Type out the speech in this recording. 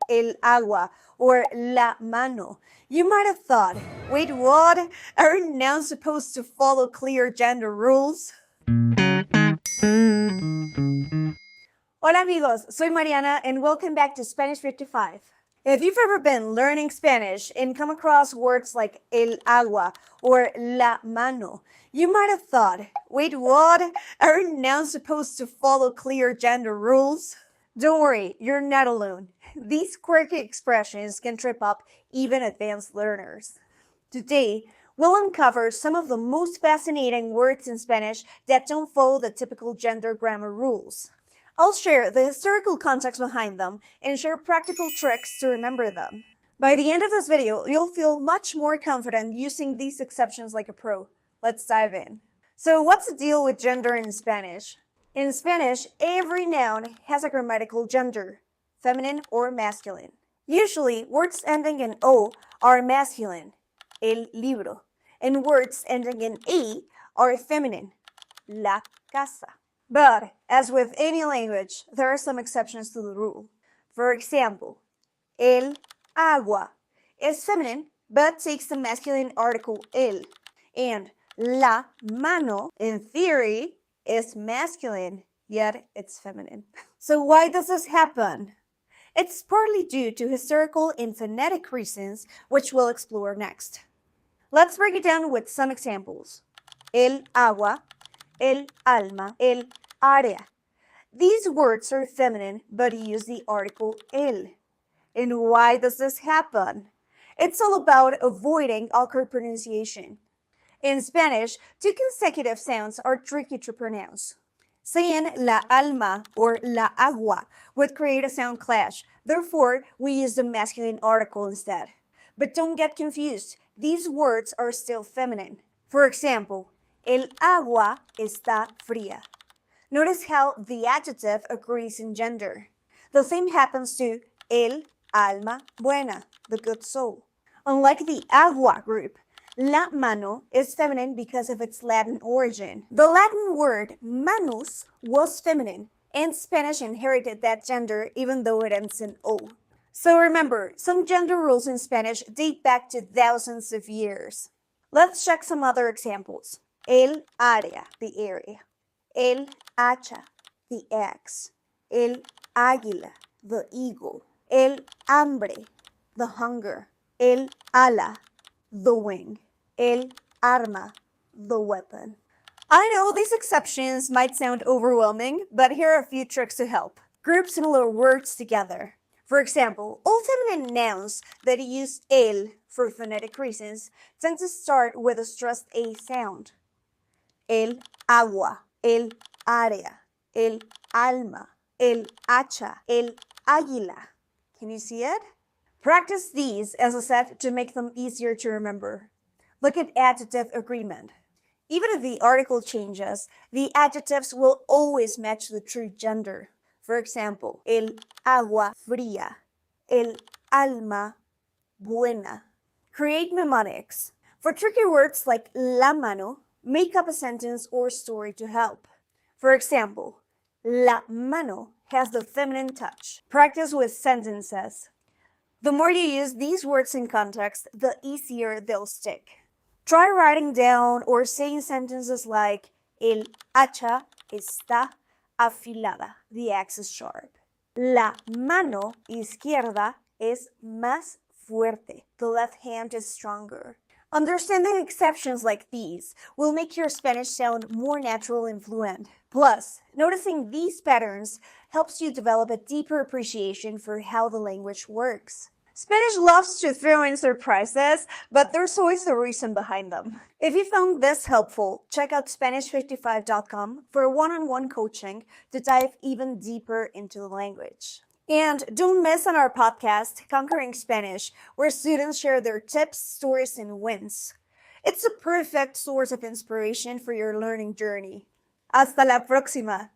el agua or la mano. You might have thought, wait, what? Aren't nouns supposed to follow clear gender rules? Hola amigos, soy Mariana and welcome back to Spanish 55. If you've ever been learning Spanish and come across words like el agua or la mano, you might have thought, wait, what? Aren't nouns supposed to follow clear gender rules? Don't worry, you're not alone. These quirky expressions can trip up even advanced learners. Today, we'll uncover some of the most fascinating words in Spanish that don't follow the typical gender grammar rules. I'll share the historical context behind them and share practical tricks to remember them. By the end of this video, you'll feel much more confident using these exceptions like a pro. Let's dive in. So what's the deal with gender in Spanish? In Spanish, every noun has a grammatical gender, feminine or masculine. Usually, words ending in O are masculine, el libro, and words ending in A are feminine, la casa. But, as with any language, there are some exceptions to the rule. For example, el agua is feminine, but takes the masculine article el. And la mano, in theory, is masculine, yet it's feminine. So why does this happen? It's partly due to historical and phonetic reasons, which we'll explore next. Let's break it down with some examples. El agua, el alma, el área. These words are feminine but use the article el. And why does this happen? It's all about avoiding awkward pronunciation. In Spanish, two consecutive sounds are tricky to pronounce. Saying la alma or la agua would create a sound clash. Therefore, we use the masculine article instead. But don't get confused. These words are still feminine. For example, el agua está fría. Notice how the adjective agrees in gender. The same happens to el alma buena, the good soul. Unlike the agua group, la mano is feminine because of its Latin origin. The Latin word manus was feminine, and Spanish inherited that gender even though it ends in O. So remember, some gender rules in Spanish date back to thousands of years. Let's check some other examples. El área, the area. El hacha, the axe. El águila, the eagle. El hambre, the hunger. El ala, the wing. El arma, the weapon. I know these exceptions might sound overwhelming, but here are a few tricks to help. Group similar words together. For example, all feminine nouns that use el for phonetic reasons tend to start with a stressed A sound. El agua, el área, el alma, el hacha, el águila. Can you see it? Practice these, as I said, to make them easier to remember. Look at adjective agreement. Even if the article changes, the adjectives will always match the true gender. For example, el agua fría, el alma buena. Create mnemonics. For tricky words like la mano, make up a sentence or story to help. For example, la mano has the feminine touch. Practice with sentences. The more you use these words in context, the easier they'll stick. Try writing down or saying sentences like el hacha está afilada. The axe is sharp. La mano izquierda es más fuerte. The left hand is stronger. Understanding exceptions like these will make your Spanish sound more natural and fluent. Plus, noticing these patterns helps you develop a deeper appreciation for how the language works. Spanish loves to throw in surprises, but there's always a reason behind them. If you found this helpful, check out Spanish55.com for one-on-one coaching to dive even deeper into the language. And don't miss on our podcast, Conquering Spanish, where students share their tips, stories, and wins. It's a perfect source of inspiration for your learning journey. Hasta la próxima!